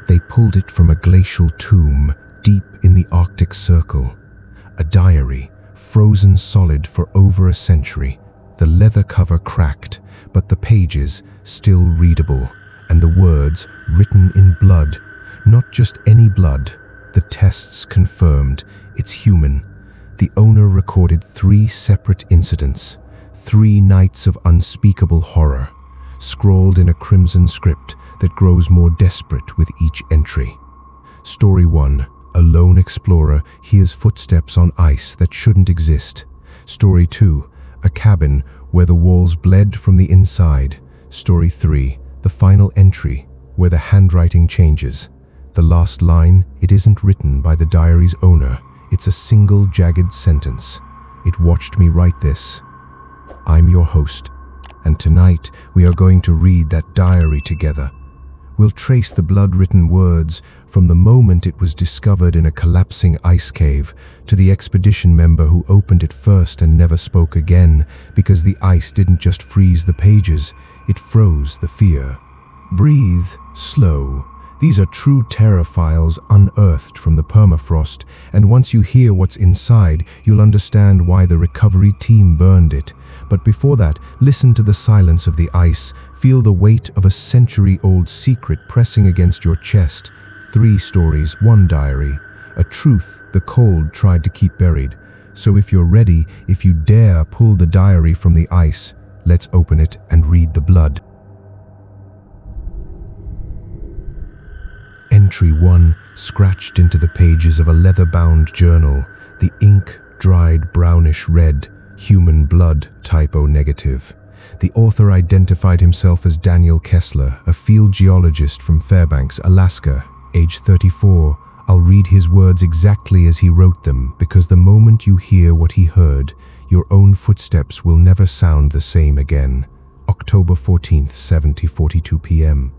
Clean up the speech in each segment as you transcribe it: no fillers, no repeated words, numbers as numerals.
They pulled it from a glacial tomb deep in the Arctic Circle. A diary, frozen solid for over a century. The leather cover cracked, but the pages still readable, and the words written in blood. Not just any blood. The tests confirmed it's human. The owner recorded 3 separate incidents, 3 nights of unspeakable horror, scrawled in a crimson script that grows more desperate with each entry. Story 1. A lone explorer hears footsteps on ice that shouldn't exist. Story 2. A cabin where the walls bled from the inside. Story 3. The final entry, where the handwriting changes. The last line, it isn't written by the diary's owner. It's a single jagged sentence. It watched me write this. I'm your host, and tonight we are going to read that diary together. We'll trace the blood-written words from the moment it was discovered in a collapsing ice cave to the expedition member who opened it first and never spoke again because the ice didn't just freeze the pages, it froze the fear. Breathe slow. These are true terror files unearthed from the permafrost, and once you hear what's inside, you'll understand why the recovery team burned it. But before that, listen to the silence of the ice. Feel the weight of a century-old secret pressing against your chest. 3 stories, 1 diary. A truth the cold tried to keep buried. So if you're ready, if you dare pull the diary from the ice, let's open it and read the blood. Entry 1, scratched into the pages of a leather-bound journal, the ink dried brownish red, human blood typo negative. The author identified himself as Daniel Kessler, a field geologist from Fairbanks, Alaska, age 34. I'll read his words exactly as he wrote them, because the moment you hear what he heard, your own footsteps will never sound the same again. October 14th, 7:42 p.m.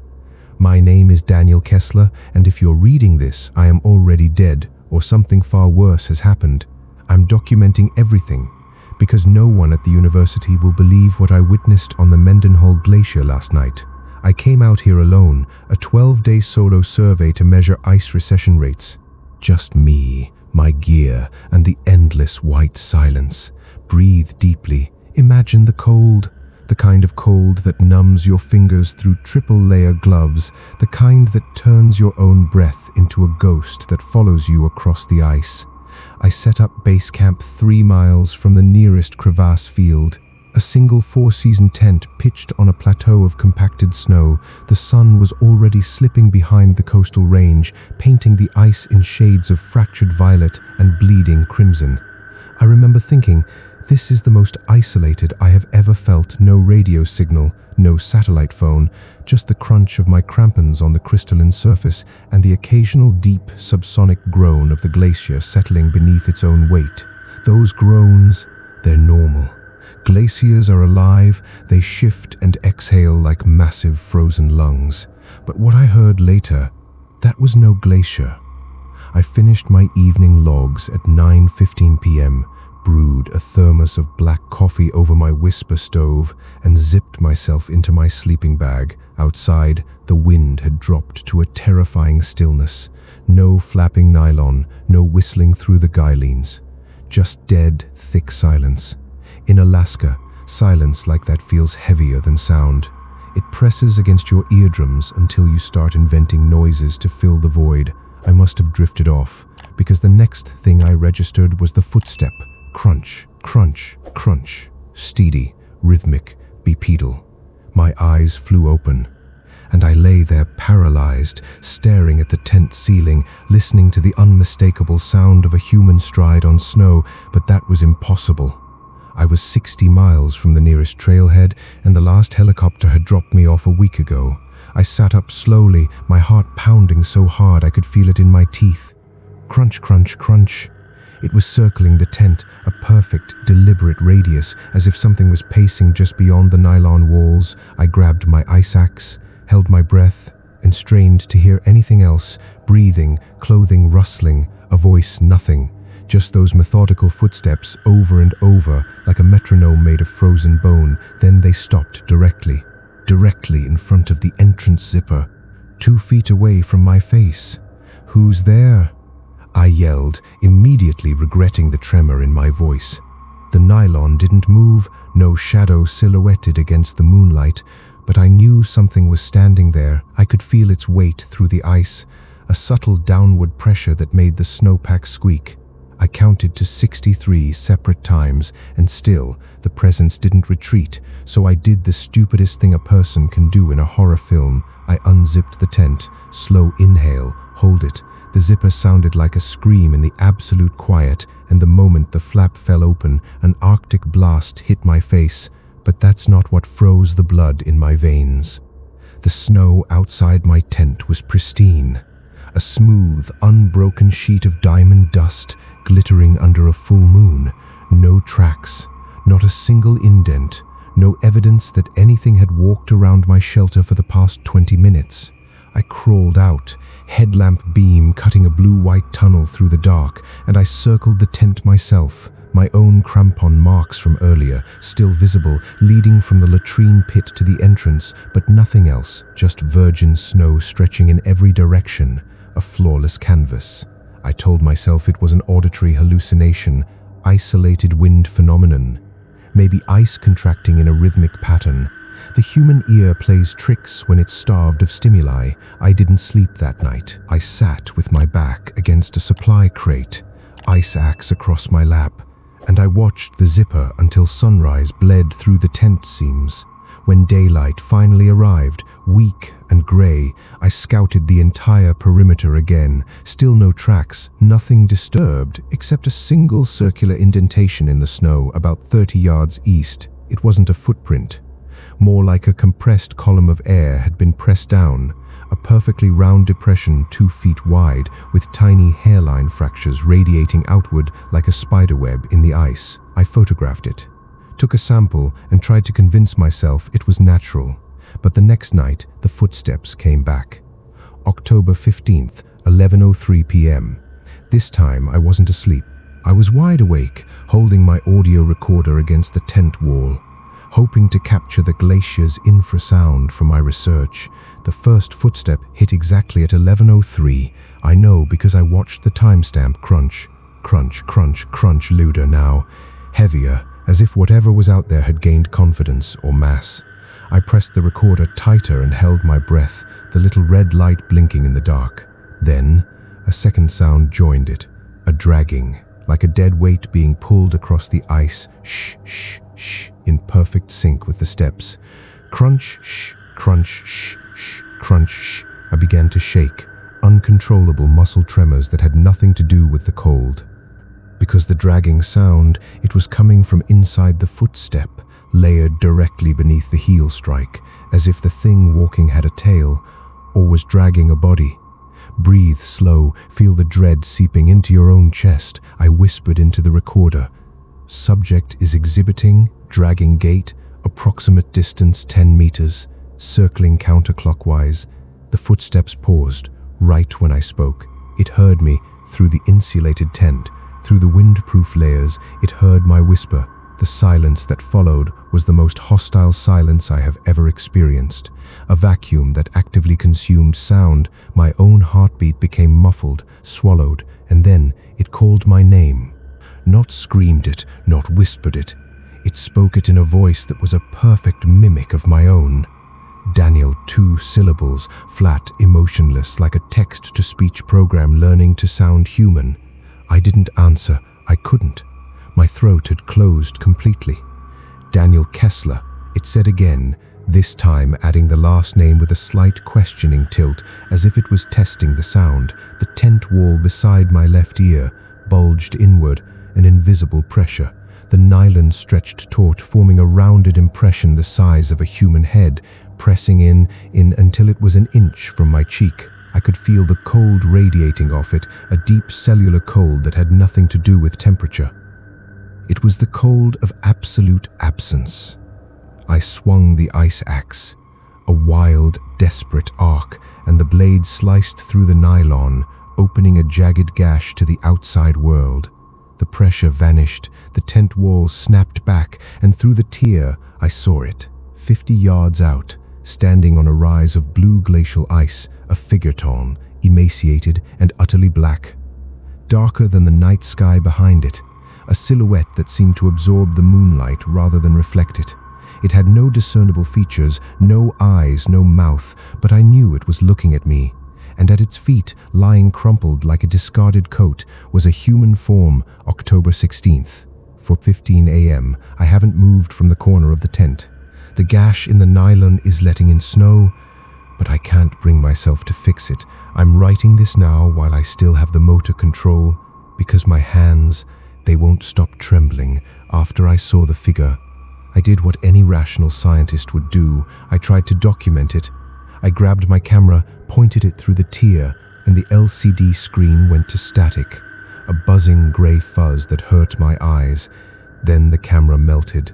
My name is Daniel Kessler, and if you're reading this, I am already dead, or something far worse has happened. I'm documenting everything, because no one at the university will believe what I witnessed on the Mendenhall Glacier last night. I came out here alone, a 12-day solo survey to measure ice recession rates. Just me, my gear, and the endless white silence. Breathe deeply. Imagine the cold. The kind of cold that numbs your fingers through triple-layer gloves, the kind that turns your own breath into a ghost that follows you across the ice. I set up base camp 3 miles from the nearest crevasse field, a single 4-season tent pitched on a plateau of compacted snow. The sun was already slipping behind the coastal range, painting the ice in shades of fractured violet and bleeding crimson. I remember thinking, this is the most isolated I have ever felt. No radio signal, no satellite phone, just the crunch of my crampons on the crystalline surface and the occasional deep subsonic groan of the glacier settling beneath its own weight. Those groans, they're normal. Glaciers are alive, they shift and exhale like massive frozen lungs. But what I heard later, that was no glacier. I finished my evening logs at 9:15 p.m., brewed a thermos of black coffee over my whisper stove, and zipped myself into my sleeping bag. Outside, the wind had dropped to a terrifying stillness. No flapping nylon, no whistling through the guylines. Just dead, thick silence. In Alaska, silence like that feels heavier than sound. It presses against your eardrums until you start inventing noises to fill the void. I must have drifted off, because the next thing I registered was the footstep. Crunch, crunch, crunch. Steady, rhythmic, bipedal. My eyes flew open, and I lay there paralyzed, staring at the tent ceiling, listening to the unmistakable sound of a human stride on snow, but that was impossible. I was 60 miles from the nearest trailhead, and the last helicopter had dropped me off a week ago. I sat up slowly, my heart pounding so hard I could feel it in my teeth. Crunch, crunch, crunch. It was circling the tent, a perfect, deliberate radius, as if something was pacing just beyond the nylon walls. I grabbed my ice axe, held my breath, and strained to hear anything else. Breathing, clothing rustling, a voice nothing. Just those methodical footsteps over and over, like a metronome made of frozen bone. Then they stopped directly in front of the entrance zipper. 2 feet away from my face. "Who's there?" I yelled, immediately regretting the tremor in my voice. The nylon didn't move, no shadow silhouetted against the moonlight, but I knew something was standing there. I could feel its weight through the ice, a subtle downward pressure that made the snowpack squeak. I counted to 63 separate times, and still, the presence didn't retreat, so I did the stupidest thing a person can do in a horror film. I unzipped the tent. Slow inhale, hold it. The zipper sounded like a scream in the absolute quiet, and the moment the flap fell open, an Arctic blast hit my face. But that's not what froze the blood in my veins. The snow outside my tent was pristine. A smooth, unbroken sheet of diamond dust glittering under a full moon. No tracks, not a single indent, no evidence that anything had walked around my shelter for the past 20 minutes. I crawled out, headlamp beam cutting a blue-white tunnel through the dark, and I circled the tent myself. My own crampon marks from earlier, still visible, leading from the latrine pit to the entrance, but nothing else, just virgin snow stretching in every direction, a flawless canvas. I told myself it was an auditory hallucination, isolated wind phenomenon. Maybe ice contracting in a rhythmic pattern. The human ear plays tricks when it's starved of stimuli. I didn't sleep that night. I sat with my back against a supply crate, ice axe across my lap, and I watched the zipper until sunrise bled through the tent seams. When daylight finally arrived, weak and gray, I scouted the entire perimeter again. Still no tracks, nothing disturbed, except a single circular indentation in the snow about 30 yards east. It wasn't a footprint. More like a compressed column of air had been pressed down, a perfectly round depression 2 feet wide, with tiny hairline fractures radiating outward like a spiderweb in the ice. I photographed it, took a sample, and tried to convince myself it was natural. But the next night, the footsteps came back. October 15th, 11:03 p.m. This time, I wasn't asleep. I was wide awake, holding my audio recorder against the tent wall, hoping to capture the glacier's infrasound for my research. The first footstep hit exactly at 11:03. I know because I watched the timestamp crunch. Crunch, crunch, crunch louder now, heavier, as if whatever was out there had gained confidence or mass. I pressed the recorder tighter and held my breath, the little red light blinking in the dark. Then, a second sound joined it, a dragging, like a dead weight being pulled across the ice. Shh, shh, shh, in perfect sync with the steps. Crunch, shh, crunch, shh, shh, crunch, shh. I began to shake, uncontrollable muscle tremors that had nothing to do with the cold. Because the dragging sound, it was coming from inside the footstep, layered directly beneath the heel strike, as if the thing walking had a tail, or was dragging a body. Breathe slow, feel the dread seeping into your own chest, I whispered into the recorder. Subject is exhibiting, dragging gait, approximate distance 10 meters, circling counterclockwise. The footsteps paused, right when I spoke. It heard me through the insulated tent, through the windproof layers. It heard my whisper. The silence that followed was the most hostile silence I have ever experienced. A vacuum that actively consumed sound. My own heartbeat became muffled, swallowed, and then it called my name. Not screamed it, not whispered it. It spoke it in a voice that was a perfect mimic of my own. Daniel, 2 syllables, flat, emotionless, like a text-to-speech program learning to sound human. I didn't answer. I couldn't. My throat had closed completely. Daniel Kessler, it said again, this time adding the last name with a slight questioning tilt, as if it was testing the sound. The tent wall beside my left ear bulged inward, an invisible pressure. The nylon stretched taut, forming a rounded impression the size of a human head, pressing in until it was an inch from my cheek. I could feel the cold radiating off it, a deep cellular cold that had nothing to do with temperature. It was the cold of absolute absence. I swung the ice axe, a wild, desperate arc, and the blade sliced through the nylon, opening a jagged gash to the outside world. The pressure vanished, the tent wall snapped back, and through the tear, I saw it, 50 yards out, standing on a rise of blue glacial ice, a figure-tone, emaciated and utterly black. Darker than the night sky behind it, a silhouette that seemed to absorb the moonlight rather than reflect it. It had no discernible features, no eyes, no mouth, but I knew it was looking at me. And at its feet, lying crumpled like a discarded coat, was a human form. October 16th. 4:15 a.m. I haven't moved from the corner of the tent. The gash in the nylon is letting in snow, but I can't bring myself to fix it. I'm writing this now while I still have the motor control, because my hands, they won't stop trembling after I saw the figure. I did what any rational scientist would do. I tried to document it. I grabbed my camera, pointed it through the tier, and the LCD screen went to static, a buzzing gray fuzz that hurt my eyes. Then the camera melted.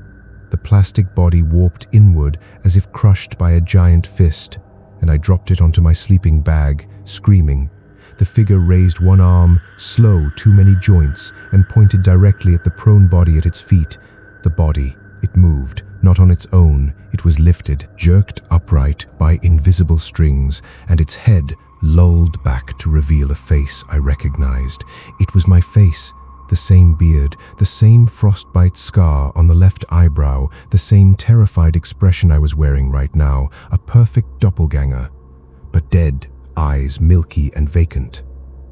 The plastic body warped inward as if crushed by a giant fist, and I dropped it onto my sleeping bag, screaming. The figure raised one arm, slow, too many joints, and pointed directly at the prone body at its feet. The body, it moved, not on its own. It was lifted, jerked upright by invisible strings, and its head lulled back to reveal a face I recognized. It was my face, the same beard, the same frostbite scar on the left eyebrow, the same terrified expression I was wearing right now, a perfect doppelganger, but dead, eyes milky and vacant.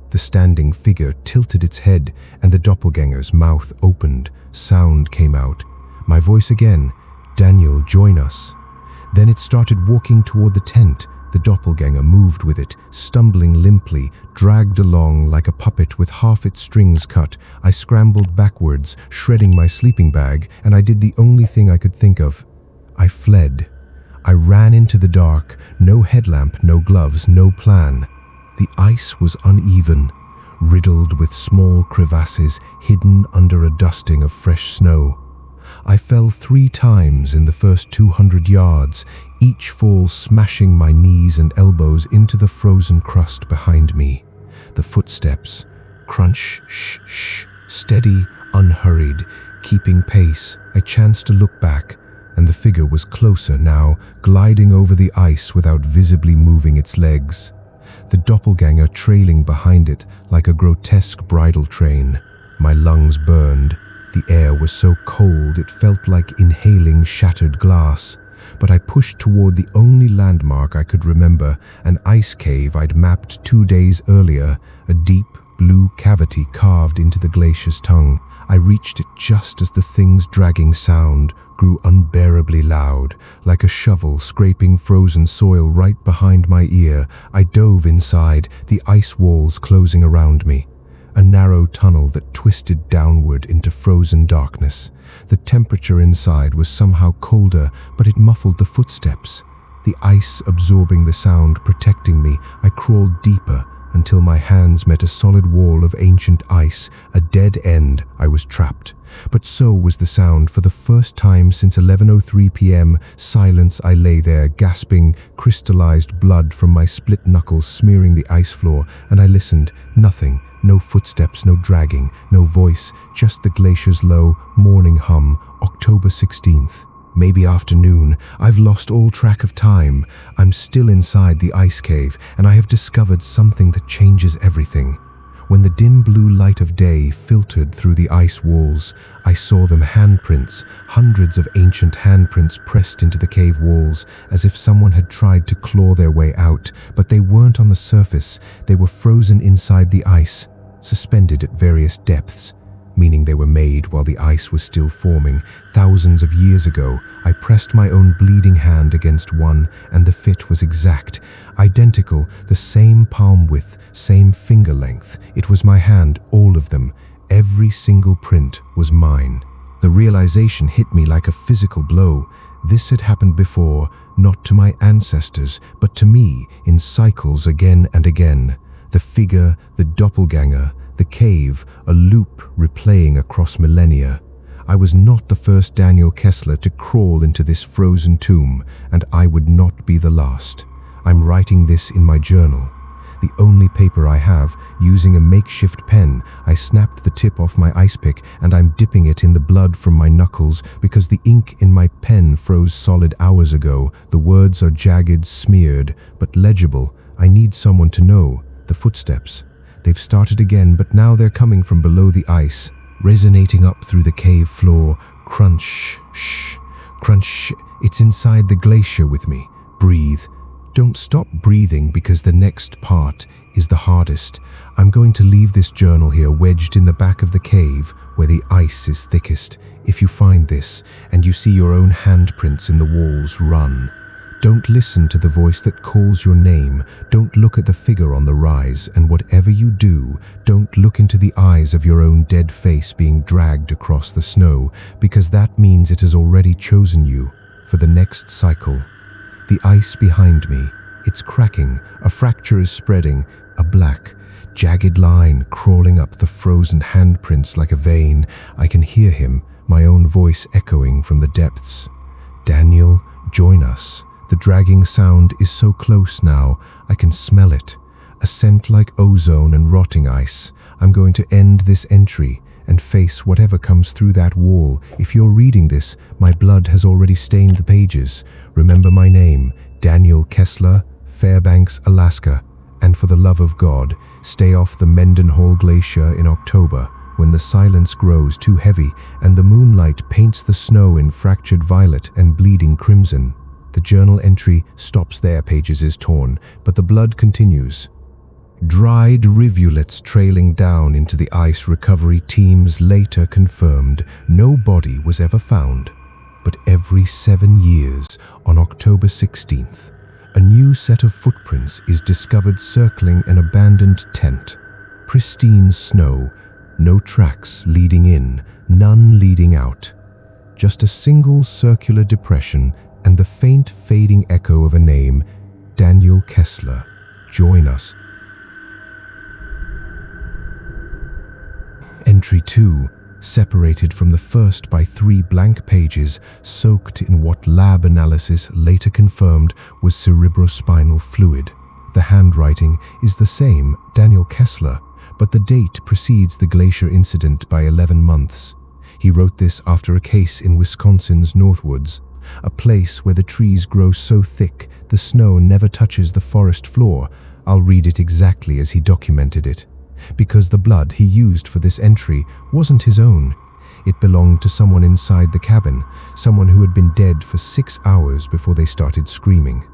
The standing figure tilted its head, and the doppelganger's mouth opened. Sound came out. My voice again. "Daniel, join us." Then it started walking toward the tent. The doppelganger moved with it, stumbling limply, dragged along like a puppet with half its strings cut. I scrambled backwards, shredding my sleeping bag, and I did the only thing I could think of. I fled. I ran into the dark, no headlamp, no gloves, no plan. The ice was uneven, riddled with small crevasses hidden under a dusting of fresh snow. I fell 3 times in the first 200 yards, each fall smashing my knees and elbows into the frozen crust behind me. The footsteps, crunch, shh, shh, steady, unhurried, keeping pace. I chanced to look back, and the figure was closer now, gliding over the ice without visibly moving its legs. The doppelganger trailing behind it like a grotesque bridal train. My lungs burned. The air was so cold it felt like inhaling shattered glass. But I pushed toward the only landmark I could remember, an ice cave I'd mapped 2 days earlier, a deep blue cavity carved into the glacier's tongue. I reached it just as the thing's dragging sound grew unbearably loud, like a shovel scraping frozen soil right behind my ear. I dove inside, the ice walls closing around me. A narrow tunnel that twisted downward into frozen darkness. The temperature inside was somehow colder, but it muffled the footsteps. The ice absorbing the sound, protecting me. I crawled deeper until my hands met a solid wall of ancient ice, a dead end. I was trapped. But so was the sound. For the first time since 11:03 p.m., silence. I lay there, gasping, crystallized blood from my split knuckles smearing the ice floor, and I listened. Nothing. No footsteps, no dragging, no voice, just the glacier's low, morning hum. October 16th. Maybe afternoon. I've lost all track of time. I'm still inside the ice cave, and I have discovered something that changes everything. When the dim blue light of day filtered through the ice walls, I saw them handprints, hundreds of ancient handprints pressed into the cave walls, as if someone had tried to claw their way out, but they weren't on the surface. They were frozen inside the ice, suspended at various depths, meaning they were made while the ice was still forming. Thousands of years ago, I pressed my own bleeding hand against one, and the fit was exact, identical, the same palm width, same finger length. It was my hand, all of them. Every single print was mine. The realization hit me like a physical blow. This had happened before, not to my ancestors, but to me, in cycles again and again. The figure, the doppelganger, the cave, a loop replaying across millennia. I was not the first Daniel Kessler to crawl into this frozen tomb, and I would not be the last. I'm writing this in my journal, the only paper I have, using a makeshift pen. I snapped the tip off my ice pick, and I'm dipping it in the blood from my knuckles because the ink in my pen froze solid hours ago. The words are jagged, smeared, but legible. I need someone to know. The footsteps. They've started again, but now they're coming from below the ice, resonating up through the cave floor. Crunch, shh, crunch. It's inside the glacier with me. Breathe. Don't stop breathing, because the next part is the hardest. I'm going to leave this journal here, wedged in the back of the cave where the ice is thickest. If you find this and you see your own handprints in the walls, run. Don't listen to the voice that calls your name. Don't look at the figure on the rise, and whatever you do, don't look into the eyes of your own dead face being dragged across the snow, because that means it has already chosen you for the next cycle. The ice behind me, it's cracking. A fracture is spreading. A black, jagged line crawling up the frozen handprints like a vein. I can hear him, my own voice echoing from the depths. Daniel, join us. The dragging sound is so close now, I can smell it. A scent like ozone and rotting ice. I'm going to end this entry and face whatever comes through that wall. If you're reading this, my blood has already stained the pages. Remember my name, Daniel Kessler, Fairbanks, Alaska. And for the love of God, stay off the Mendenhall Glacier in October, when the silence grows too heavy and the moonlight paints the snow in fractured violet and bleeding crimson. The journal entry stops there, pages is torn, but the blood continues. Dried rivulets trailing down into the ice. Recovery teams later confirmed no body was ever found. But every 7 years, on October 16th, a new set of footprints is discovered circling an abandoned tent. Pristine snow, no tracks leading in, none leading out. Just a single circular depression and the faint fading echo of a name, Daniel Kessler. Join us. Entry 2, separated from the first by 3 blank pages, soaked in what lab analysis later confirmed was cerebrospinal fluid. The handwriting is the same, Daniel Kessler, but the date precedes the glacier incident by 11 months. He wrote this after a case in Wisconsin's Northwoods, a place where the trees grow so thick the snow never touches the forest floor. I'll read it exactly as he documented it. Because the blood he used for this entry wasn't his own. It belonged to someone inside the cabin, someone who had been dead for 6 hours before they started screaming.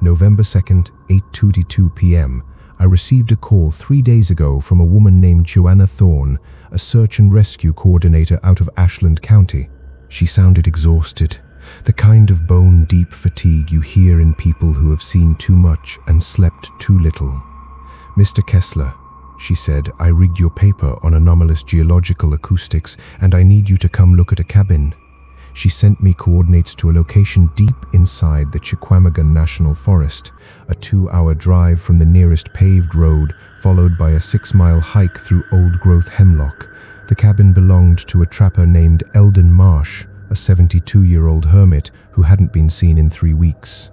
November 2nd, 8:22 p.m. I received a call 3 days ago from a woman named Joanna Thorne, a search and rescue coordinator out of Ashland County. She sounded exhausted, the kind of bone-deep fatigue you hear in people who have seen too much and slept too little. Mr. Kessler, she said, I read your paper on anomalous geological acoustics, and I need you to come look at a cabin. She sent me coordinates to a location deep inside the Chequamegon National Forest, a 2-hour drive from the nearest paved road, followed by a 6-mile hike through old-growth hemlock. The cabin belonged to a trapper named Eldon Marsh, a 72-year-old hermit who hadn't been seen in 3 weeks.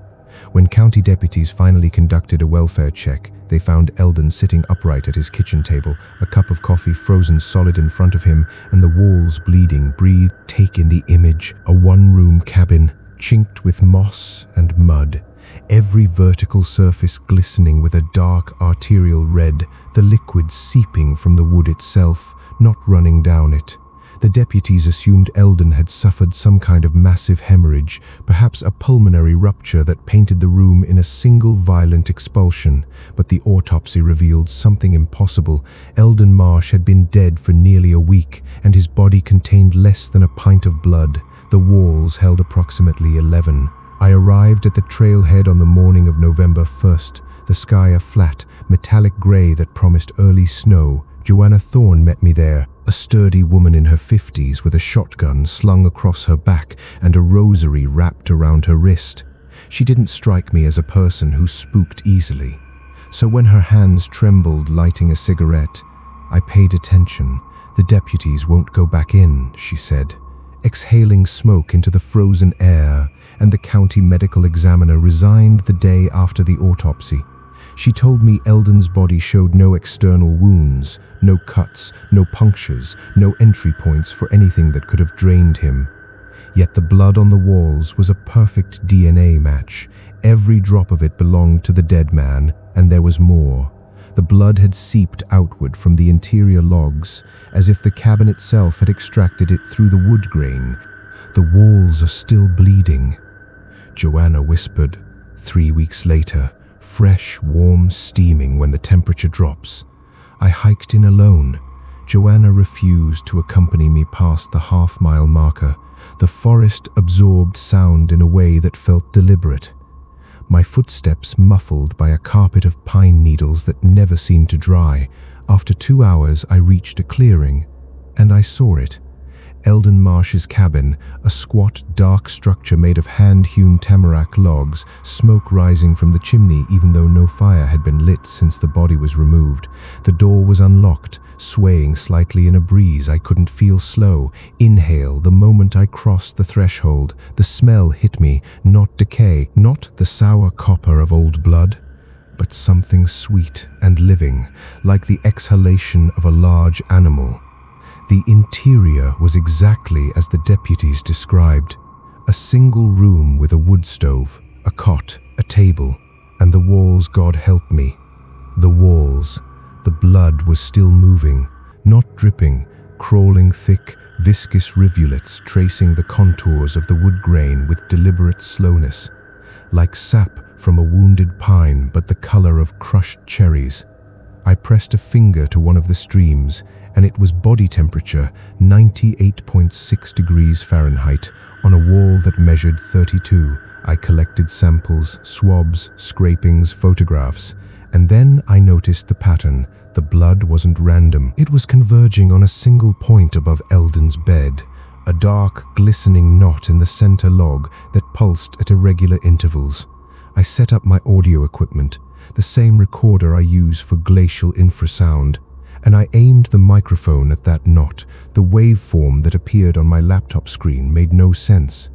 When county deputies finally conducted a welfare check, they found Eldon sitting upright at his kitchen table, a cup of coffee frozen solid in front of him, and the walls bleeding. Breathe, take in the image. A one-room cabin, chinked with moss and mud. Every vertical surface glistening with a dark arterial red, the liquid seeping from the wood itself, not running down it. The deputies assumed Eldon had suffered some kind of massive hemorrhage, perhaps a pulmonary rupture that painted the room in a single violent expulsion. But the autopsy revealed something impossible. Eldon Marsh had been dead for nearly a week, and his body contained less than a pint of blood. The walls held approximately 11. I arrived at the trailhead on the morning of November 1st, the sky a flat, metallic gray that promised early snow. Joanna Thorne met me there, a sturdy woman in her 50s with a shotgun slung across her back and a rosary wrapped around her wrist. She didn't strike me as a person who spooked easily. So when her hands trembled lighting a cigarette, I paid attention. The deputies won't go back in, she said, exhaling smoke into the frozen air, and the county medical examiner resigned the day after the autopsy. She told me Eldon's body showed no external wounds, no cuts, no punctures, no entry points for anything that could have drained him. Yet the blood on the walls was a perfect DNA match. Every drop of it belonged to the dead man, and there was more. The blood had seeped outward from the interior logs, as if the cabin itself had extracted it through the wood grain. "The walls are still bleeding," Joanna whispered. 3 weeks later, fresh, warm steaming when the temperature drops. I hiked in alone. Joanna refused to accompany me past the half-mile marker. The forest absorbed sound in a way that felt deliberate. My footsteps muffled by a carpet of pine needles that never seemed to dry. After 2 hours, I reached a clearing, and I saw it. Eldon Marsh's cabin, a squat, dark structure made of hand-hewn tamarack logs, smoke rising from the chimney even though no fire had been lit since the body was removed. The door was unlocked, swaying slightly in a breeze I couldn't feel slow. Inhale the moment I crossed the threshold. The smell hit me, not decay, not the sour copper of old blood, but something sweet and living, like the exhalation of a large animal. The interior was exactly as the deputies described. A single room with a wood stove, a cot, a table, and the walls, God help me. The walls. The blood was still moving, not dripping, crawling thick, viscous rivulets tracing the contours of the wood grain with deliberate slowness, like sap from a wounded pine but the color of crushed cherries. I pressed a finger to one of the streams, and it was body temperature 98.6 degrees Fahrenheit on a wall that measured 32. I collected samples, swabs, scrapings, photographs, and then I noticed the pattern. The blood wasn't random. It was converging on a single point above Eldon's bed, a dark, glistening knot in the center log that pulsed at irregular intervals. I set up my audio equipment, the same recorder I use for glacial infrasound, and I aimed the microphone at that knot. The waveform that appeared on my laptop screen made no sense.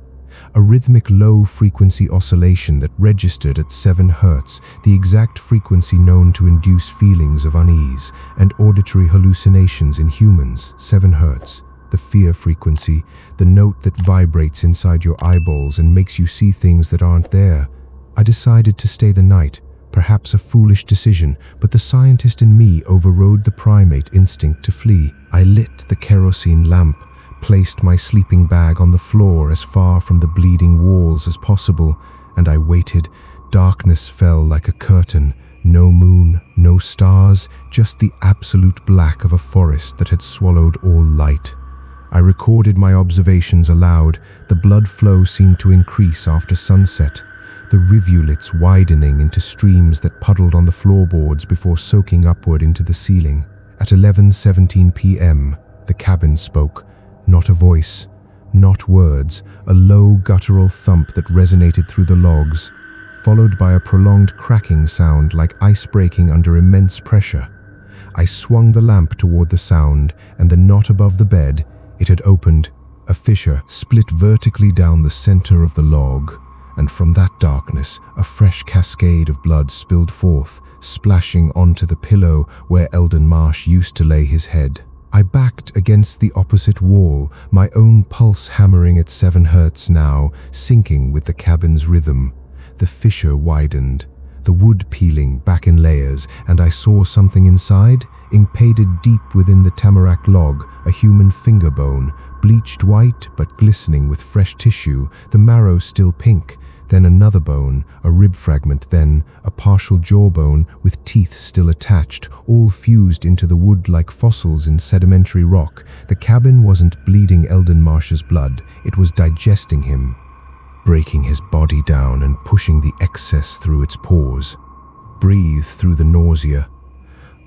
A rhythmic low-frequency oscillation that registered at 7 Hz, the exact frequency known to induce feelings of unease and auditory hallucinations in humans. 7 Hz, the fear frequency, the note that vibrates inside your eyeballs and makes you see things that aren't there. I decided to stay the night. Perhaps a foolish decision, but the scientist in me overrode the primate instinct to flee. I lit the kerosene lamp, placed my sleeping bag on the floor as far from the bleeding walls as possible, and I waited. Darkness fell like a curtain. No moon, no stars, just the absolute black of a forest that had swallowed all light. I recorded my observations aloud. The blood flow seemed to increase after sunset, the rivulets widening into streams that puddled on the floorboards before soaking upward into the ceiling. At 11:17 p.m., the cabin spoke. Not a voice, not words, a low guttural thump that resonated through the logs, followed by a prolonged cracking sound like ice breaking under immense pressure. I swung the lamp toward the sound, and the knot above the bed, it had opened. A fissure split vertically down the center of the log, and from that darkness, a fresh cascade of blood spilled forth, splashing onto the pillow where Eldon Marsh used to lay his head. I backed against the opposite wall, my own pulse hammering at 7 Hz now, syncing with the cabin's rhythm. The fissure widened, the wood peeling back in layers, and I saw something inside, embedded deep within the tamarack log, a human finger bone, bleached white but glistening with fresh tissue, the marrow still pink. Then another bone, a rib fragment, then a partial jawbone with teeth still attached, all fused into the wood like fossils in sedimentary rock. The cabin wasn't bleeding Eldon Marsh's blood, it was digesting him, breaking his body down and pushing the excess through its pores. Breathe through the nausea.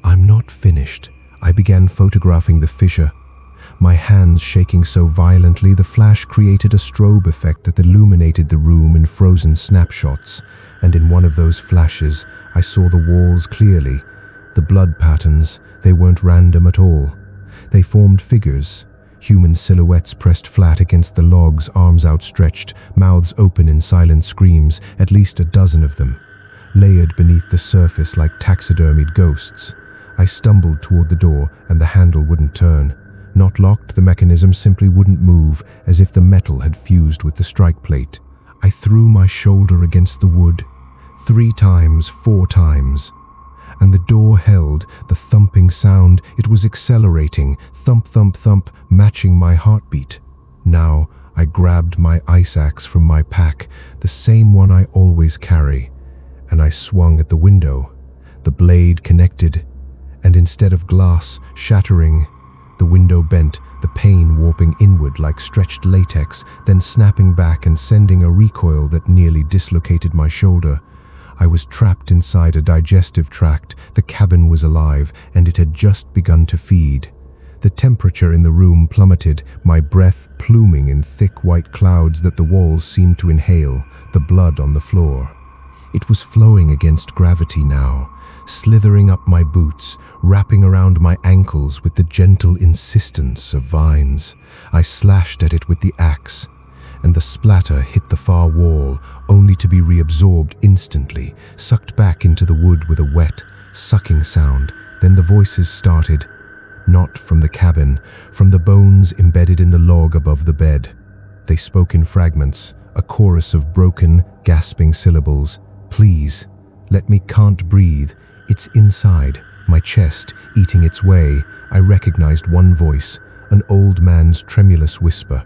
I'm not finished. I began photographing the fissure, my hands shaking so violently the flash created a strobe effect that illuminated the room in frozen snapshots, and in one of those flashes I saw the walls clearly. The blood patterns, they weren't random at all. They formed figures, human silhouettes pressed flat against the logs, arms outstretched, mouths open in silent screams, at least a dozen of them, layered beneath the surface like taxidermied ghosts. I stumbled toward the door, and the handle wouldn't turn. Not locked, the mechanism simply wouldn't move, as if the metal had fused with the strike plate. I threw my shoulder against the wood. 3 times, 4 times. and the door held. The thumping sound, it was accelerating, thump, thump, thump, matching my heartbeat. Now, I grabbed my ice axe from my pack, the same one I always carry, and I swung at the window. The blade connected, and instead of glass shattering, the window bent, the pane warping inward like stretched latex, then snapping back and sending a recoil that nearly dislocated my shoulder. I was trapped inside a digestive tract. The cabin was alive, and it had just begun to feed. The temperature in the room plummeted, my breath pluming in thick white clouds that the walls seemed to inhale, the blood on the floor. It was flowing against gravity now, slithering up my boots, wrapping around my ankles with the gentle insistence of vines. I slashed at it with the axe, and the splatter hit the far wall, only to be reabsorbed instantly, sucked back into the wood with a wet, sucking sound. Then the voices started, not from the cabin, from the bones embedded in the log above the bed. They spoke in fragments, a chorus of broken, gasping syllables. Please, let me, can't breathe. It's inside, my chest, eating its way. I recognized one voice, an old man's tremulous whisper.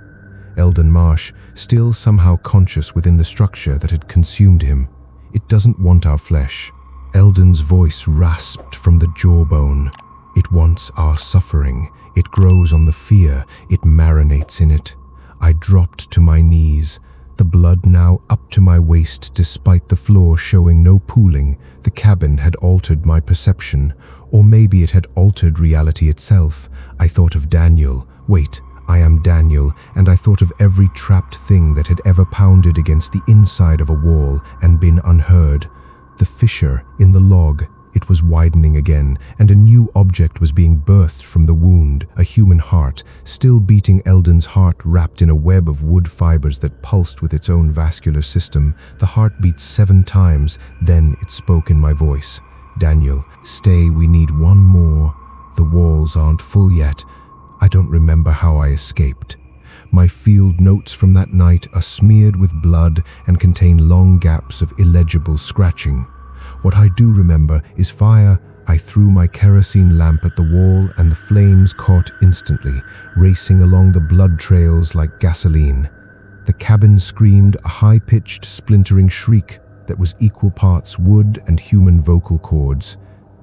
Eldon Marsh, still somehow conscious within the structure that had consumed him. It doesn't want our flesh. Eldon's voice rasped from the jawbone. It wants our suffering. It grows on the fear. It marinates in it. I dropped to my knees, the blood now up to my waist despite the floor showing no pooling. The cabin had altered my perception, or maybe it had altered reality itself. I thought of Daniel. Wait, I am Daniel, and I thought of every trapped thing that had ever pounded against the inside of a wall and been unheard. The fissure in the log, it was widening again, and a new object was being birthed from the wound, a human heart, still beating. Eldon's heart wrapped in a web of wood fibers that pulsed with its own vascular system. The heart beat 7 times, then it spoke in my voice. Daniel, stay, we need one more. The walls aren't full yet. I don't remember how I escaped. My field notes from that night are smeared with blood and contain long gaps of illegible scratching. What I do remember is fire. I threw my kerosene lamp at the wall and the flames caught instantly, racing along the blood trails like gasoline. The cabin screamed a high-pitched, splintering shriek that was equal parts wood and human vocal cords.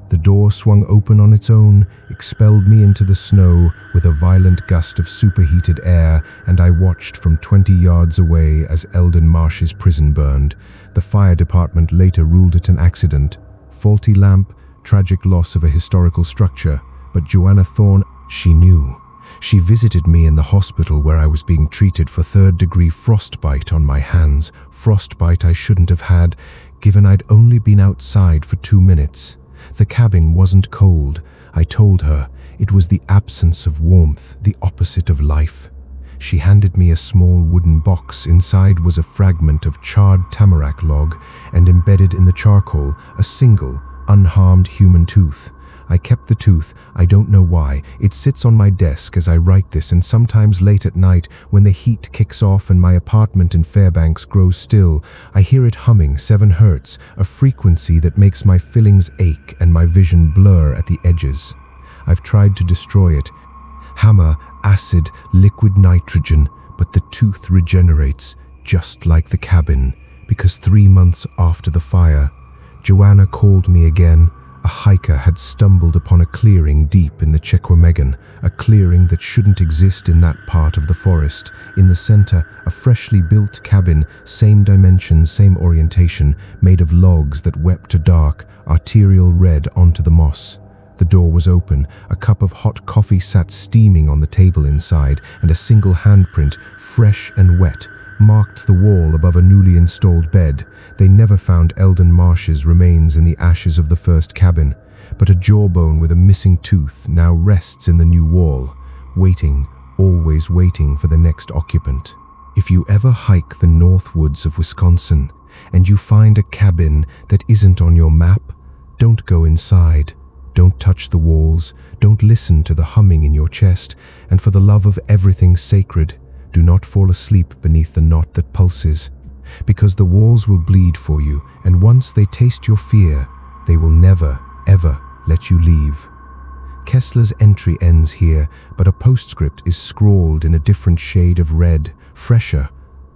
The door swung open on its own, expelled me into the snow with a violent gust of superheated air, and I watched from 20 yards away as Eldon Marsh's prison burned. The fire department later ruled it an accident. Faulty lamp, tragic loss of a historical structure. But Joanna Thorne, she knew. She visited me in the hospital where I was being treated for 3rd-degree frostbite on my hands. Frostbite I shouldn't have had, given I'd only been outside for 2 minutes. The cabin wasn't cold, I told her. It was the absence of warmth, the opposite of life. She handed me a small wooden box. Inside was a fragment of charred tamarack log, and embedded in the charcoal, a single, unharmed human tooth. I kept the tooth, I don't know why. It sits on my desk as I write this, and sometimes late at night, when the heat kicks off and my apartment in Fairbanks grows still, I hear it humming 7 hertz, a frequency that makes my fillings ache and my vision blur at the edges. I've tried to destroy it. Hammer, acid, liquid nitrogen, but the tooth regenerates, just like the cabin, because 3 months after the fire, Joanna called me again. A hiker had stumbled upon a clearing deep in the Chequamegon, a clearing that shouldn't exist in that part of the forest. In the center, a freshly built cabin, same dimensions, same orientation, made of logs that wept a dark, arterial red onto the moss. The door was open, a cup of hot coffee sat steaming on the table inside, and a single handprint, fresh and wet, marked the wall above a newly installed bed. They never found Eldon Marsh's remains in the ashes of the first cabin, but a jawbone with a missing tooth now rests in the new wall, waiting, always waiting for the next occupant. If you ever hike the Northwoods of Wisconsin and you find a cabin that isn't on your map, don't go inside. Don't touch the walls. Don't listen to the humming in your chest. And for the love of everything sacred, do not fall asleep beneath the knot that pulses, because the walls will bleed for you, and once they taste your fear, they will never, ever let you leave. Kessler's entry ends here, but a postscript is scrawled in a different shade of red, fresher,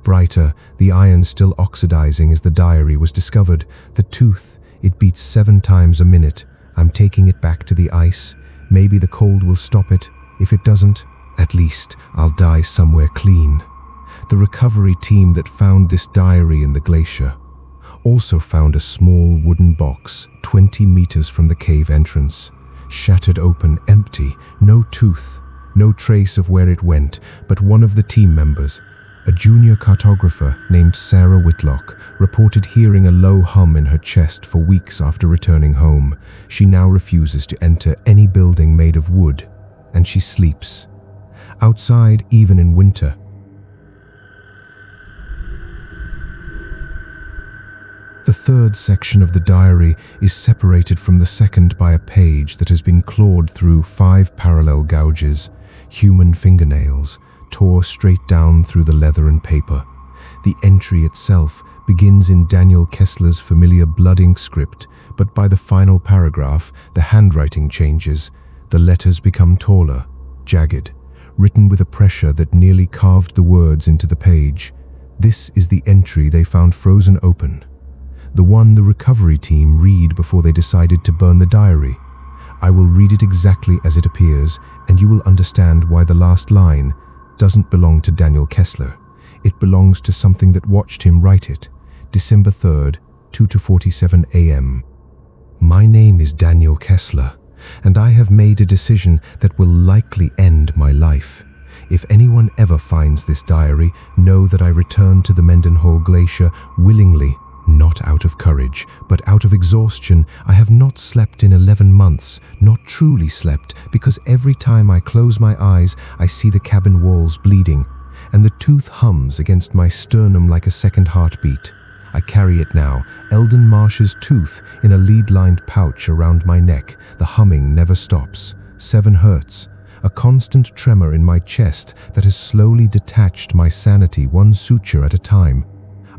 brighter, the iron still oxidizing as the diary was discovered. The tooth, it beats 7 times a minute. I'm taking it back to the ice. Maybe the cold will stop it. If it doesn't, at least I'll die somewhere clean. The recovery team that found this diary in the glacier also found a small wooden box 20 meters from the cave entrance. Shattered open, empty, no tooth, no trace of where it went, but one of the team members, a junior cartographer named Sarah Whitlock, reported hearing a low hum in her chest for weeks after returning home. She now refuses to enter any building made of wood, and she sleeps outside even in winter. The third section of the diary is separated from the second by a page that has been clawed through 5 parallel gouges, human fingernails, tore straight down through the leather and paper. The entry itself begins in Daniel Kessler's familiar blood ink script, but by the final paragraph, the handwriting changes. The letters become taller, jagged, written with a pressure that nearly carved the words into the page. This is the entry they found frozen open. The one the recovery team read before they decided to burn the diary. I will read it exactly as it appears, and you will understand why the last line doesn't belong to Daniel Kessler. It belongs to something that watched him write it. December 3rd, 2:47 a.m. My name is Daniel Kessler, and I have made a decision that will likely end my life. If anyone ever finds this diary, know that I returned to the Mendenhall Glacier willingly. Not out of courage, but out of exhaustion. I have not slept in 11 months, not truly slept, because every time I close my eyes, I see the cabin walls bleeding, and the tooth hums against my sternum like a second heartbeat. I carry it now, Eldon Marsh's tooth, in a lead-lined pouch around my neck. The humming never stops. 7 hertz. A constant tremor in my chest that has slowly detached my sanity, one suture at a time.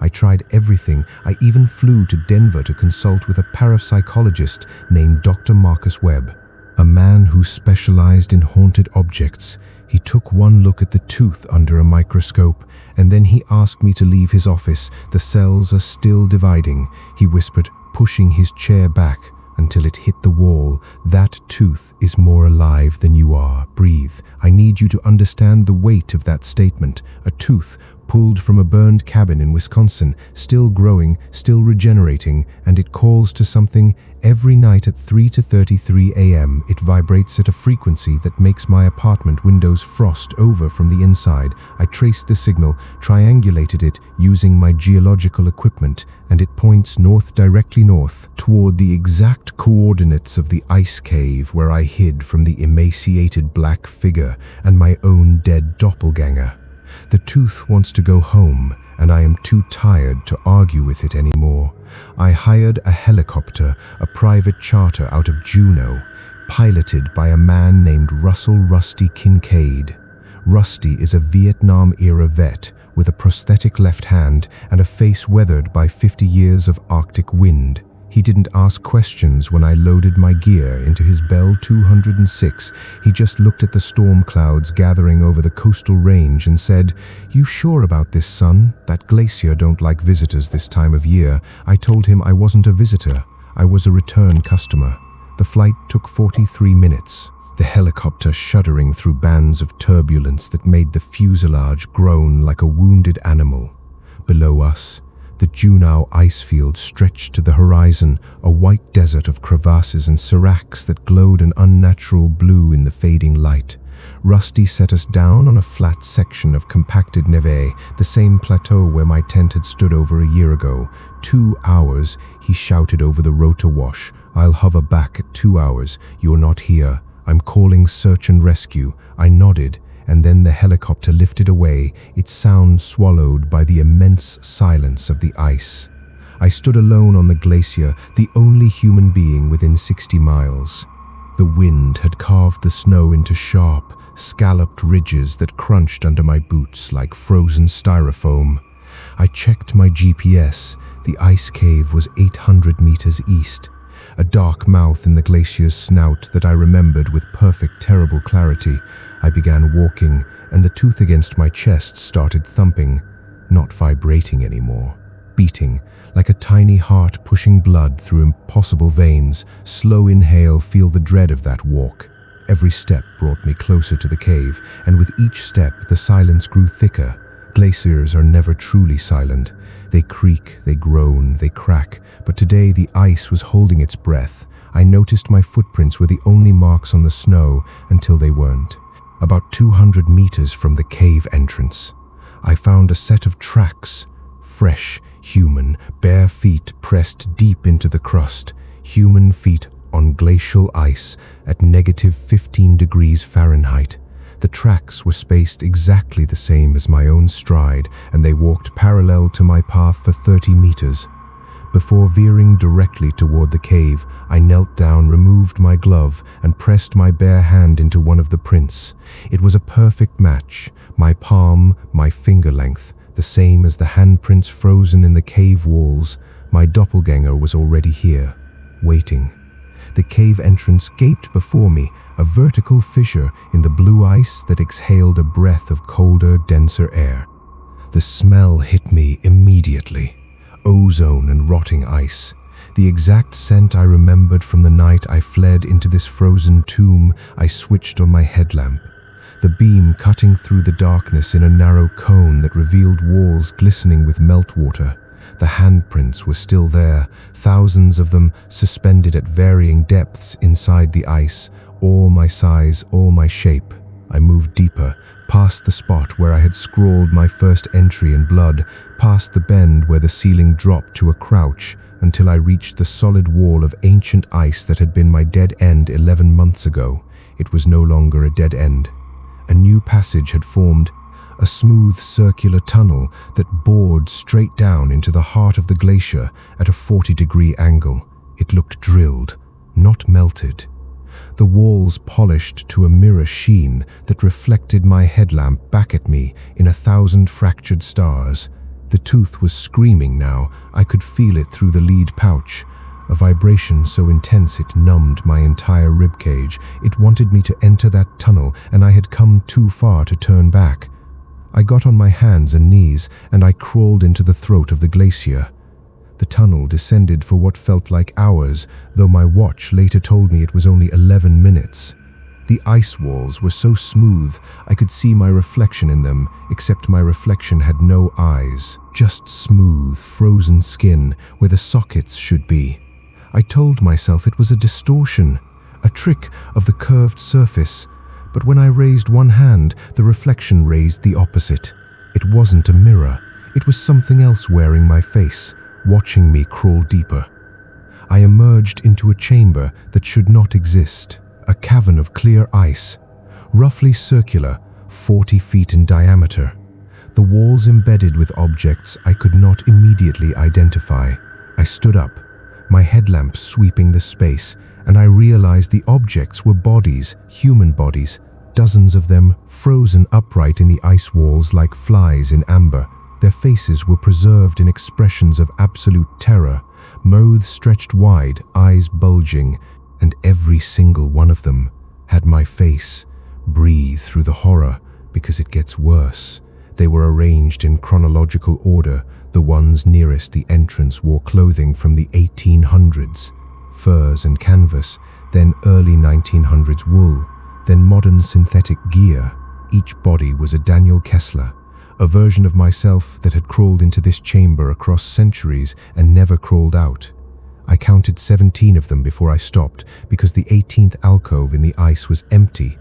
I tried everything. I even flew to Denver to consult with a parapsychologist named Dr. Marcus Webb, a man who specialized in haunted objects. He took one look at the tooth under a microscope, and then he asked me to leave his office. The cells are still dividing, he whispered, pushing his chair back until it hit the wall. That tooth is more alive than you are. Breathe. I need you to understand the weight of that statement. A tooth pulled from a burned cabin in Wisconsin, still growing, still regenerating, and it calls to something every night at 3:33 a.m. It vibrates at a frequency that makes my apartment windows frost over from the inside. I traced the signal, triangulated it using my geological equipment, and it points north, directly north, toward the exact coordinates of the ice cave where I hid from the emaciated black figure and my own dead doppelganger. The tooth wants to go home, and I am too tired to argue with it anymore. I hired a helicopter, a private charter out of Juneau, piloted by a man named Russell Rusty Kincaid. Rusty is a Vietnam-era vet with a prosthetic left hand and a face weathered by 50 years of Arctic wind. He didn't ask questions when I loaded my gear into his Bell 206. He just looked at the storm clouds gathering over the coastal range and said, "You sure about this, son? That glacier don't like visitors this time of year." I told him I wasn't a visitor. I was a return customer. The flight took 43 minutes. The helicopter shuddering through bands of turbulence that made the fuselage groan like a wounded animal. Below us, the Juneau ice field stretched to the horizon, a white desert of crevasses and seracs that glowed an unnatural blue in the fading light. Rusty set us down on a flat section of compacted neve, the same plateau where my tent had stood over a year ago. 2 hours, he shouted over the rotor wash. "I'll hover back at 2 hours. You're not here. I'm calling search and rescue." I nodded, and then the helicopter lifted away, its sound swallowed by the immense silence of the ice. I stood alone on the glacier, the only human being within 60 miles. The wind had carved the snow into sharp, scalloped ridges that crunched under my boots like frozen styrofoam. I checked my GPS. The ice cave was 800 meters east. a dark mouth in the glacier's snout that I remembered with perfect, terrible clarity. I began walking, and the tooth against my chest started thumping, not vibrating anymore, beating, like a tiny heart pushing blood through impossible veins. Slow inhale, feel the dread of that walk. Every step brought me closer to the cave, and with each step the silence grew thicker. Glaciers are never truly silent. They creak, they groan, they crack, but today the ice was holding its breath. I noticed my footprints were the only marks on the snow until they weren't. About 200 meters from the cave entrance, I found a set of tracks. Fresh, human, bare feet pressed deep into the crust. Human feet on glacial ice at -15 degrees Fahrenheit. The tracks were spaced exactly the same as my own stride, and they walked parallel to my path for 30 meters. Before veering directly toward the cave, I knelt down, removed my glove, and pressed my bare hand into one of the prints. It was a perfect match, my palm, my finger length, the same as the handprints frozen in the cave walls. My doppelganger was already here, waiting. The cave entrance gaped before me, a vertical fissure in the blue ice that exhaled a breath of colder, denser air. The smell hit me immediately. Ozone and rotting ice. The exact scent I remembered from the night I fled into this frozen tomb. I switched on my headlamp. The beam cutting through the darkness in a narrow cone that revealed walls glistening with meltwater. The handprints were still there, thousands of them suspended at varying depths inside the ice, all my size, all my shape. I moved deeper, past the spot where I had scrawled my first entry in blood, past the bend where the ceiling dropped to a crouch, until I reached the solid wall of ancient ice that had been my dead end 11 months ago. It was no longer a dead end. A new passage had formed, a smooth circular tunnel that bored straight down into the heart of the glacier at a 40-degree angle. It looked drilled, not melted. The walls polished to a mirror sheen that reflected my headlamp back at me in 1,000 fractured stars. The tooth was screaming now. I could feel it through the lead pouch. A vibration so intense it numbed my entire ribcage. It wanted me to enter that tunnel, and I had come too far to turn back. I got on my hands and knees, and I crawled into the throat of the glacier. The tunnel descended for what felt like hours, though my watch later told me it was only 11 minutes. The ice walls were so smooth I could see my reflection in them, except my reflection had no eyes, just smooth, frozen skin where the sockets should be. I told myself it was a distortion, a trick of the curved surface. But when I raised one hand, the reflection raised the opposite. It wasn't a mirror. It was something else wearing my face, watching me crawl deeper. I emerged into a chamber that should not exist, a cavern of clear ice, roughly circular, 40 feet in diameter. The walls embedded with objects I could not immediately identify. I stood up, my headlamp sweeping the space, and I realized the objects were bodies, human bodies, dozens of them frozen upright in the ice walls like flies in amber. Their faces were preserved in expressions of absolute terror, mouths stretched wide, eyes bulging, and every single one of them had my face. Breathe through the horror, because it gets worse. They were arranged in chronological order. The ones nearest the entrance wore clothing from the 1800s. Furs and canvas, then early 1900s wool, then modern synthetic gear. Each body was a Daniel Kessler, a version of myself that had crawled into this chamber across centuries and never crawled out. I counted 17 of them before I stopped, because the 18th alcove in the ice was empty,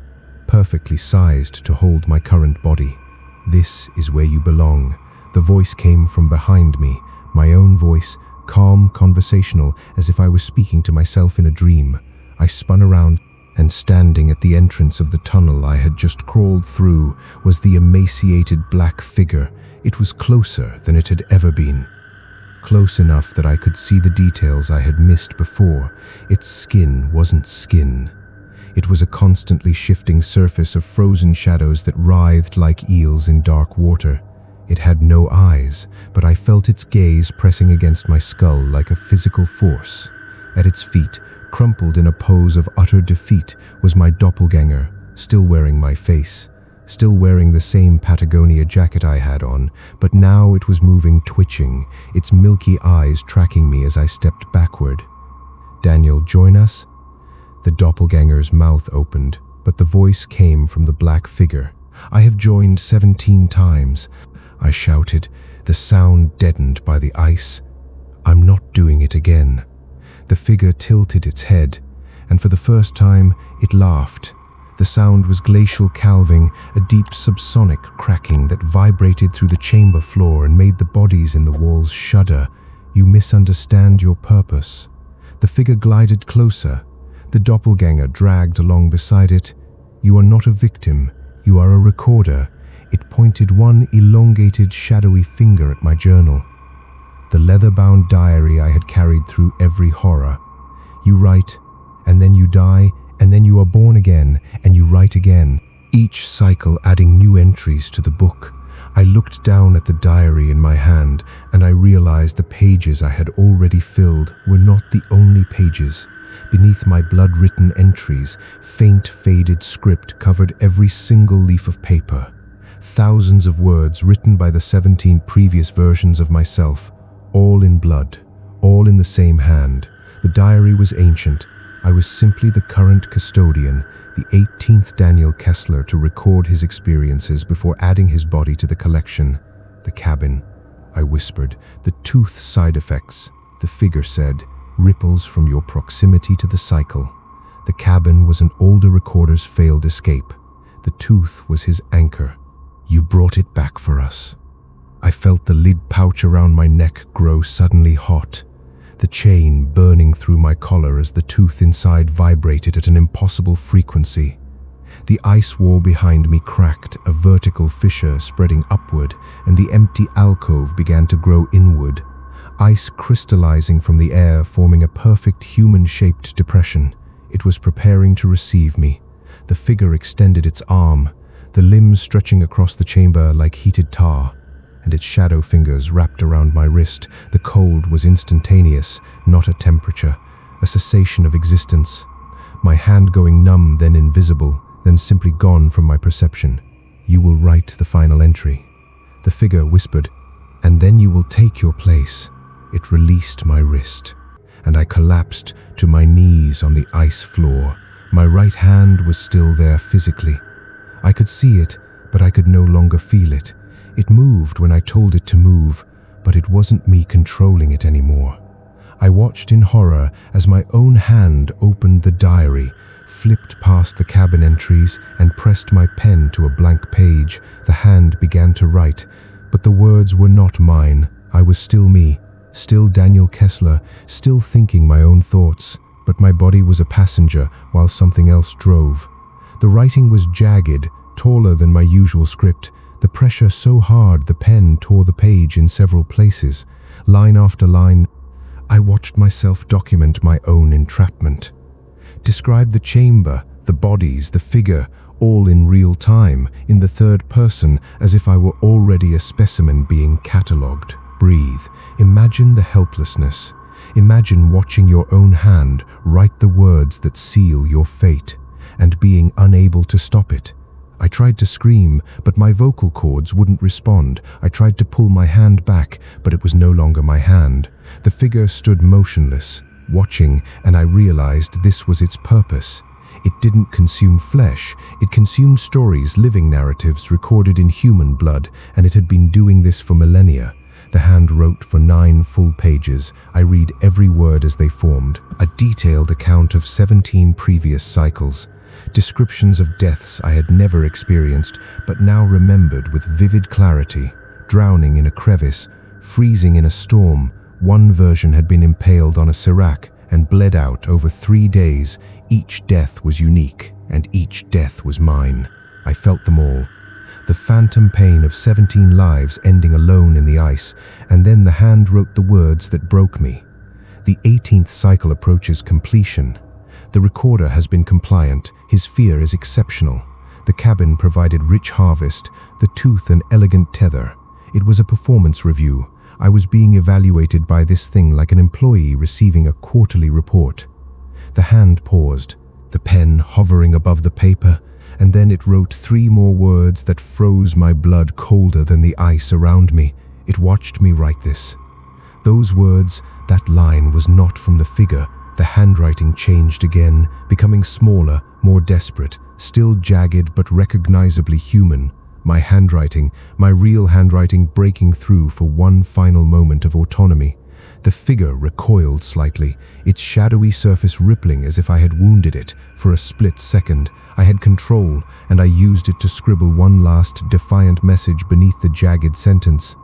perfectly sized to hold my current body. "This is where you belong." The voice came from behind me, my own voice, calm, conversational, as if I was speaking to myself in a dream. I spun around, and standing at the entrance of the tunnel I had just crawled through was the emaciated black figure. It was closer than it had ever been. Close enough that I could see the details I had missed before. Its skin wasn't skin. It was a constantly shifting surface of frozen shadows that writhed like eels in dark water. It had no eyes, but I felt its gaze pressing against my skull like a physical force. At its feet, crumpled in a pose of utter defeat, was my doppelganger, still wearing my face, still wearing the same Patagonia jacket I had on, but now it was moving, twitching, its milky eyes tracking me as I stepped backward. "Daniel, join us?" The doppelganger's mouth opened, but the voice came from the black figure. "I have joined 17 times," I shouted, the sound deadened by the ice. "I'm not doing it again." The figure tilted its head, and for the first time, it laughed. The sound was glacial calving, a deep subsonic cracking that vibrated through the chamber floor and made the bodies in the walls shudder. "You misunderstand your purpose." The figure glided closer. The doppelganger dragged along beside it. "You are not a victim, you are a recorder." It pointed one elongated, shadowy finger at my journal. The leather-bound diary I had carried through every horror. "You write, and then you die, and then you are born again, and you write again." Each cycle adding new entries to the book. I looked down at the diary in my hand, and I realized the pages I had already filled were not the only pages. Beneath my blood-written entries, faint, faded script covered every single leaf of paper. Thousands of words written by the 17 previous versions of myself, all in blood, all in the same hand. The diary was ancient. I was simply the current custodian, the 18th Daniel Kessler to record his experiences before adding his body to the collection. "The cabin," I whispered. "The tooth side effects," the figure said. "Ripples from your proximity to the cycle." The cabin was an older recorder's failed escape. The tooth was his anchor. "You brought it back for us." I felt the lid pouch around my neck grow suddenly hot, the chain burning through my collar as the tooth inside vibrated at an impossible frequency. The ice wall behind me cracked, a vertical fissure spreading upward, and the empty alcove began to grow inward, ice crystallizing from the air, forming a perfect human-shaped depression. It was preparing to receive me. The figure extended its arm, the limbs stretching across the chamber like heated tar, and its shadow fingers wrapped around my wrist. The cold was instantaneous, not a temperature, a cessation of existence. My hand going numb, then invisible, then simply gone from my perception. "You will write the final entry," the figure whispered, "and then you will take your place." It released my wrist, and I collapsed to my knees on the ice floor. My right hand was still there physically. I could see it, but I could no longer feel it. It moved when I told it to move, but it wasn't me controlling it anymore. I watched in horror as my own hand opened the diary, flipped past the cabin entries, and pressed my pen to a blank page. The hand began to write, but the words were not mine. I was still me, still Daniel Kessler, still thinking my own thoughts, but my body was a passenger while something else drove. The writing was jagged, taller than my usual script, the pressure so hard the pen tore the page in several places, line after line. I watched myself document my own entrapment. Describe the chamber, the bodies, the figure, all in real time, in the third person, as if I were already a specimen being catalogued. Breathe. Imagine the helplessness. Imagine watching your own hand write the words that seal your fate, and being unable to stop it. I tried to scream, but my vocal cords wouldn't respond. I tried to pull my hand back, but it was no longer my hand. The figure stood motionless, watching, and I realized this was its purpose. It didn't consume flesh, it consumed stories, living narratives recorded in human blood, and it had been doing this for millennia. The hand wrote for 9 full pages. I read every word as they formed. A detailed account of 17 previous cycles. Descriptions of deaths I had never experienced, but now remembered with vivid clarity. Drowning in a crevice, freezing in a storm. One version had been impaled on a sérac and bled out over 3 days. Each death was unique, and each death was mine. I felt them all. The phantom pain of 17 lives ending alone in the ice, and then the hand wrote the words that broke me. The 18th cycle approaches completion. The recorder has been compliant, his fear is exceptional. The cabin provided rich harvest, the tooth an elegant tether. It was a performance review. I was being evaluated by this thing like an employee receiving a quarterly report. The hand paused, the pen hovering above the paper, and then it wrote 3 more words that froze my blood colder than the ice around me. It watched me write this. Those words, that line was not from the figure. The handwriting changed again, becoming smaller, more desperate, still jagged but recognizably human. My handwriting, my real handwriting, breaking through for one final moment of autonomy. The figure recoiled slightly, its shadowy surface rippling as if I had wounded it. For a split second, I had control, and I used it to scribble one last defiant message beneath the jagged sentence.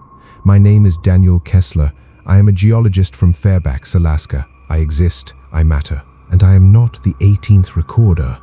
My name is Daniel Kessler. I am a geologist from Fairbanks, Alaska. I exist, I matter, and I am not the 18th recorder.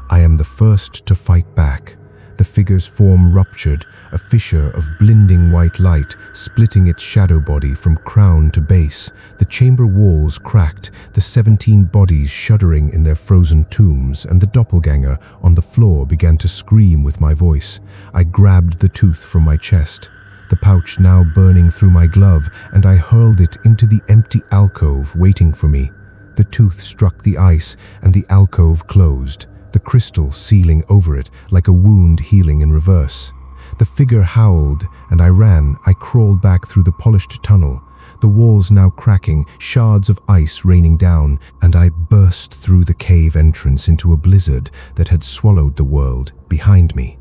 I am the first to fight back. The figure's form ruptured, a fissure of blinding white light splitting its shadow body from crown to base. The chamber walls cracked, the 17 bodies shuddering in their frozen tombs, and the doppelganger on the floor began to scream with my voice. I grabbed the tooth from my chest, the pouch now burning through my glove, and I hurled it into the empty alcove waiting for me. The tooth struck the ice, and the alcove closed, the crystal sealing over it like a wound healing in reverse. The figure howled, and I ran. I crawled back through the polished tunnel, the walls now cracking, shards of ice raining down, and I burst through the cave entrance into a blizzard that had swallowed the world behind me.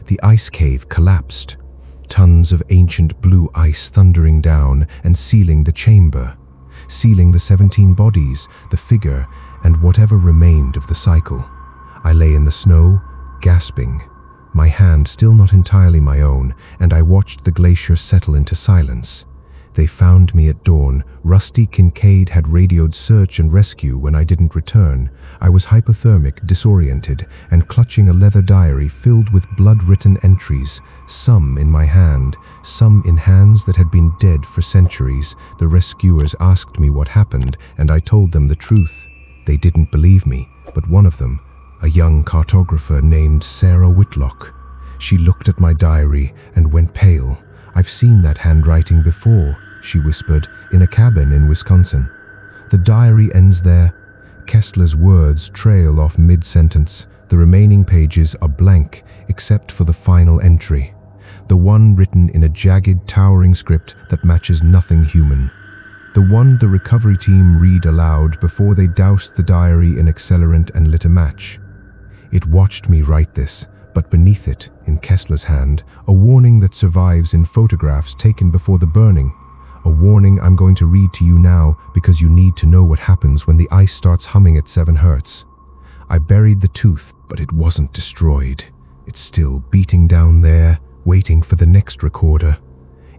The ice cave collapsed, tons of ancient blue ice thundering down and sealing the chamber, sealing the 17 bodies, the figure, and whatever remained of the cycle. I lay in the snow, gasping, my hand still not entirely my own, and I watched the glacier settle into silence. They found me at dawn. Rusty Kincaid had radioed search and rescue when I didn't return. I was hypothermic, disoriented, and clutching a leather diary filled with blood-written entries, some in my hand, some in hands that had been dead for centuries. The rescuers asked me what happened, and I told them the truth. They didn't believe me, but one of them, a young cartographer named Sarah Whitlock. She looked at my diary and went pale. "I've seen that handwriting before," she whispered, "in a cabin in Wisconsin." The diary ends there. Kessler's words trail off mid-sentence. The remaining pages are blank, except for the final entry, the one written in a jagged, towering script that matches nothing human. The one the recovery team read aloud before they doused the diary in accelerant and lit a match. It watched me write this, but beneath it, in Kessler's hand, a warning that survives in photographs taken before the burning. A warning I'm going to read to you now because you need to know what happens when the ice starts humming at 7 hertz. I buried the tooth, but it wasn't destroyed. It's still beating down there, waiting for the next recorder.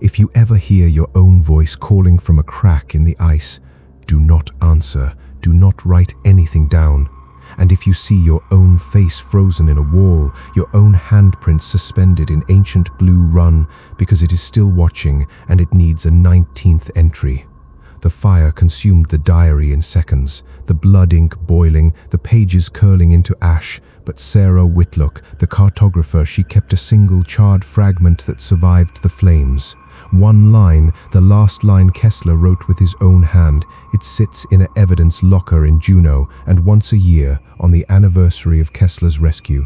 If you ever hear your own voice calling from a crack in the ice, do not answer, do not write anything down. And if you see your own face frozen in a wall, your own handprint suspended in ancient blue, run, because it is still watching and it needs a 19th entry. The fire consumed the diary in seconds, the blood ink boiling, the pages curling into ash, but Sarah Whitlock, the cartographer, she kept a single charred fragment that survived the flames. One line, the last line Kessler wrote with his own hand. It sits in an evidence locker in Juneau, and once a year, on the anniversary of Kessler's rescue,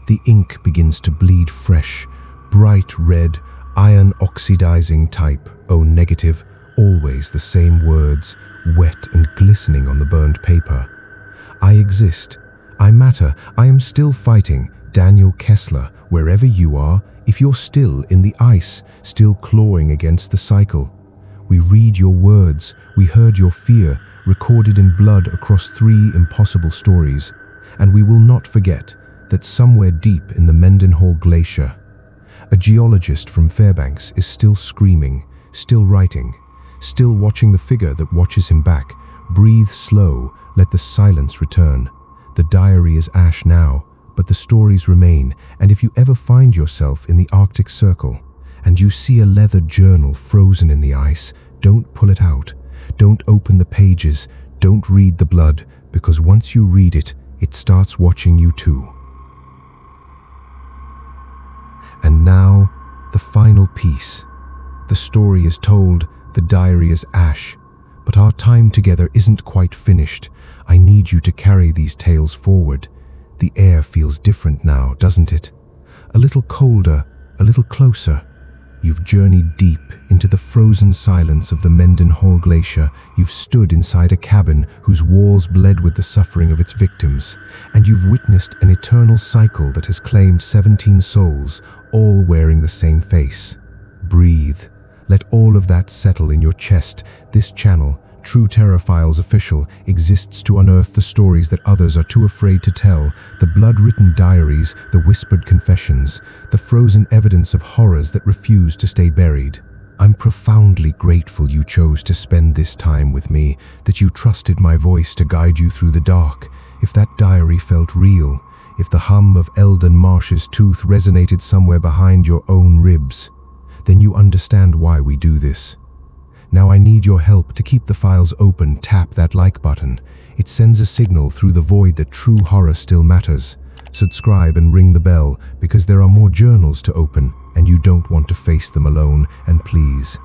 the ink begins to bleed fresh, bright red, iron oxidizing type, O negative, always the same words, wet and glistening on the burned paper. I exist, I matter, I am still fighting, Daniel Kessler, wherever you are, if you're still in the ice, still clawing against the cycle. We read your words, we heard your fear, recorded in blood across 3 impossible stories, and we will not forget that somewhere deep in the Mendenhall Glacier, a geologist from Fairbanks is still screaming, still writing, still watching the figure that watches him back. Breathe slow, let the silence return. The diary is ash now, but the stories remain, and if you ever find yourself in the Arctic Circle and you see a leather journal frozen in the ice, don't pull it out. Don't open the pages. Don't read the blood, because once you read it, it starts watching you too. And now, the final piece. The story is told, the diary is ash. But our time together isn't quite finished. I need you to carry these tales forward. The air feels different now, doesn't it? A little colder, a little closer. You've journeyed deep into the frozen silence of the Mendenhall Glacier. You've stood inside a cabin whose walls bled with the suffering of its victims. And you've witnessed an eternal cycle that has claimed 17 souls, all wearing the same face. Breathe. Let all of that settle in your chest. This channel, True Terror Files Official, exists to unearth the stories that others are too afraid to tell, the blood-written diaries, the whispered confessions, the frozen evidence of horrors that refuse to stay buried. I'm profoundly grateful you chose to spend this time with me, that you trusted my voice to guide you through the dark. If that diary felt real, if the hum of Eldon Marsh's tooth resonated somewhere behind your own ribs, then you understand why we do this. Now I need your help to keep the files open. Tap that like button. It sends a signal through the void that true horror still matters. Subscribe and ring the bell, because there are more journals to open and you don't want to face them alone. And please,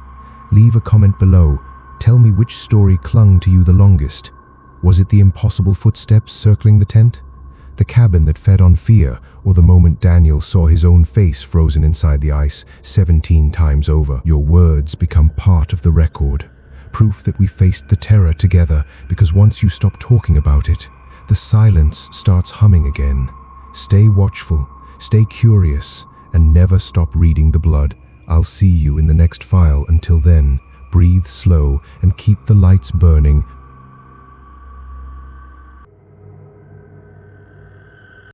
leave a comment below. Tell me which story clung to you the longest. Was it the impossible footsteps circling the tent? The cabin that fed on fear, or the moment Daniel saw his own face frozen inside the ice 17 times over? Your words become part of the record, proof that we faced the terror together, because once you stop talking about it, the silence starts humming again. Stay watchful, stay curious, and never stop reading the blood. I'll see you in the next file. Until then, breathe slow and keep the lights burning.